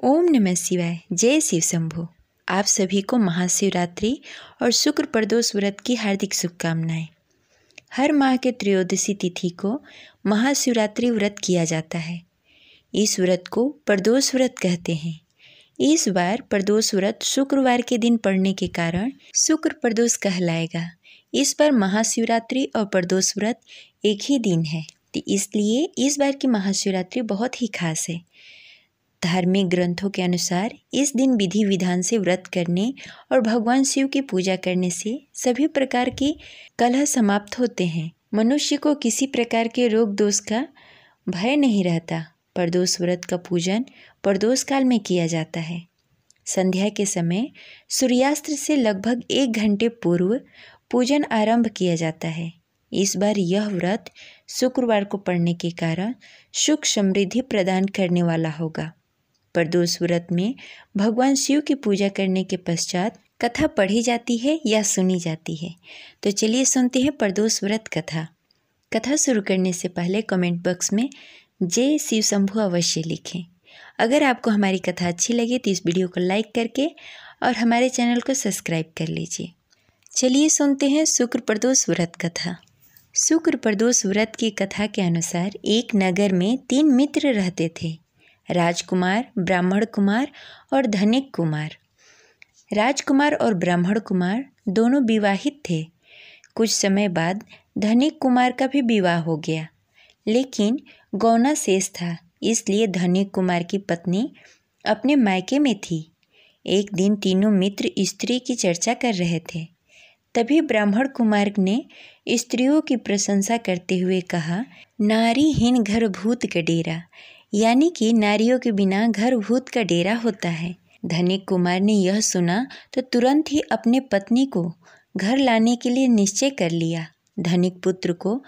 ओम नमः शिवाय। जय शिव शंभो। आप सभी को महाशिवरात्रि और शुक्र प्रदोष व्रत की हार्दिक शुभकामनाएं। हर माह के त्रयोदशी तिथि को महाशिवरात्रि व्रत किया जाता है। इस व्रत को प्रदोष व्रत कहते हैं। इस बार प्रदोष व्रत शुक्रवार के दिन पड़ने के कारण शुक्र प्रदोष कहलाएगा। इस बार महाशिवरात्रि और प्रदोष व्रत एक ही दिन है, तो इसलिए इस बार की महाशिवरात्रि बहुत ही खास है। धार्मिक ग्रंथों के अनुसार इस दिन विधि विधान से व्रत करने और भगवान शिव की पूजा करने से सभी प्रकार के कलह समाप्त होते हैं। मनुष्य को किसी प्रकार के रोग दोष का भय नहीं रहता। प्रदोष व्रत का पूजन प्रदोष काल में किया जाता है। संध्या के समय सूर्यास्त से लगभग 1 घंटे पूर्व पूजन आरंभ किया जाता है। इस बार यह व्रत शुक्रवार को पड़ने के कारण सुख समृद्धि प्रदान करने वाला होगा। प्रदोष व्रत में भगवान शिव की पूजा करने के पश्चात कथा पढ़ी जाती है या सुनी जाती है। तो चलिए सुनते हैं प्रदोष व्रत कथा। कथा शुरू करने से पहले कमेंट बॉक्स में जय शिव शंभु अवश्य लिखें। अगर आपको हमारी कथा अच्छी लगे तो इस वीडियो को लाइक करके और हमारे चैनल को सब्सक्राइब कर लीजिए। चलिए सुनते हैं शुक्र प्रदोष व्रत कथा। शुक्र प्रदोष व्रत की कथा के अनुसार एक नगर में 3 मित्र रहते थे, राजकुमार, ब्राह्मण कुमार और धनिक कुमार। राजकुमार और ब्राह्मण कुमार दोनों विवाहित थे। कुछ समय बाद धनिक कुमार का भी विवाह हो गया, लेकिन गौना शेष था, इसलिए धनिक कुमार की पत्नी अपने मायके में थी। एक दिन तीनों मित्र स्त्री की चर्चा कर रहे थे। तभी ब्राह्मण कुमार ने स्त्रियों की प्रशंसा करते हुए कहा, नारीहीन घर भूत का डेरा, यानी कि नारियों के बिना घर भूत का डेरा होता है। धनिक कुमार ने यह सुना तो तुरंत ही अपने पत्नी को घर लाने के लिए निश्चय कर लिया। धनिक पुत्र को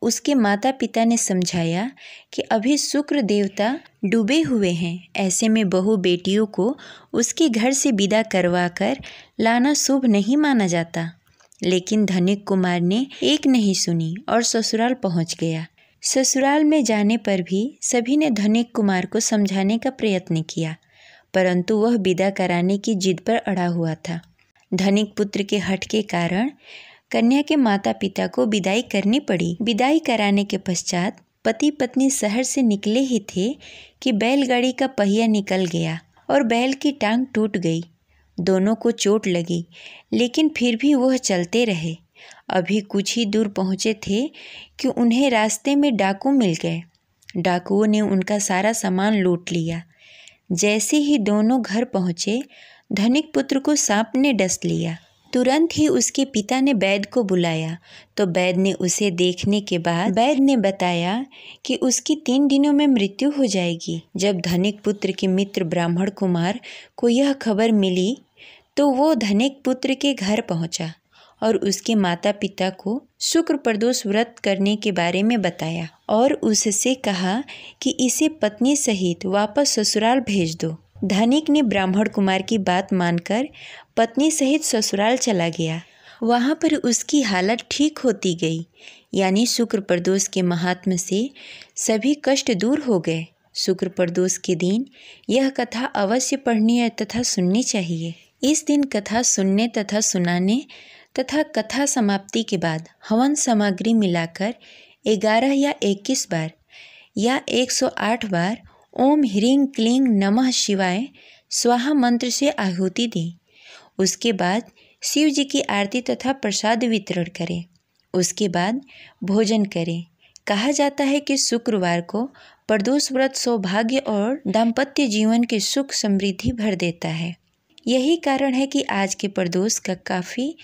उसके माता पिता ने समझाया कि अभी शुक्र देवता डूबे हुए हैं, ऐसे में बहू बेटियों को उसके घर से विदा करवा कर लाना शुभ नहीं माना जाता। लेकिन धनिक कुमार ने एक नहीं सुनी और ससुराल पहुंच गया। ससुराल में जाने पर भी सभी ने धनिक कुमार को समझाने का प्रयत्न किया, परंतु वह विदा कराने की जिद पर अड़ा हुआ था। धनिक पुत्र के हठ के कारण कन्या के माता पिता को विदाई करनी पड़ी। विदाई कराने के पश्चात पति पत्नी शहर से निकले ही थे कि बैलगाड़ी का पहिया निकल गया और बैल की टांग टूट गई। दोनों को चोट लगी, लेकिन फिर भी वह चलते रहे। अभी कुछ ही दूर पहुँचे थे कि उन्हें रास्ते में डाकू मिल गए। डाकुओं ने उनका सारा सामान लूट लिया। जैसे ही दोनों घर पहुँचे, धनिक पुत्र को सांप ने डस लिया। तुरंत ही उसके पिता ने वैद्य को बुलाया, तो वैद्य ने उसे देखने के बाद वैद्य ने बताया कि उसकी 3 दिनों में मृत्यु हो जाएगी। जब धनिक पुत्र के मित्र ब्राह्मण कुमार को यह खबर मिली तो वो धनिक पुत्र के घर पहुंचा और उसके माता पिता को शुक्र प्रदोष व्रत करने के बारे में बताया और उससे कहा कि इसे पत्नी सहित वापस ससुराल भेज दो। धनिक ने ब्राह्मण कुमार की बात मानकर पत्नी सहित ससुराल चला गया। वहाँ पर उसकी हालत ठीक होती गई, यानी शुक्र प्रदोष के महात्म्य से सभी कष्ट दूर हो गए। शुक्र प्रदोष के दिन यह कथा अवश्य पढ़नी तथा सुननी चाहिए। इस दिन कथा सुनने तथा सुनाने तथा कथा समाप्ति के बाद हवन सामग्री मिलाकर 11 या 21 बार या 108 बार ओम ह्रीं क्लीं नमः शिवाय स्वाहा मंत्र से आहुति दें। उसके बाद शिव जी की आरती तथा प्रसाद वितरण करें। उसके बाद भोजन करें। कहा जाता है कि शुक्रवार को प्रदोष व्रत सौभाग्य और दाम्पत्य जीवन के सुख समृद्धि भर देता है। यही कारण है कि आज के प्रदोष का काफ़ी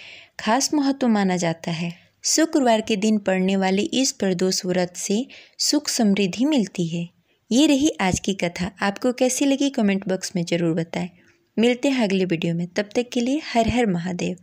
खास महत्व माना जाता है। शुक्रवार के दिन पड़ने वाले इस प्रदोष व्रत से सुख समृद्धि मिलती है। ये रही आज की कथा। आपको कैसी लगी कमेंट बॉक्स में ज़रूर बताएं। मिलते हैं अगले वीडियो में, तब तक के लिए हर हर महादेव।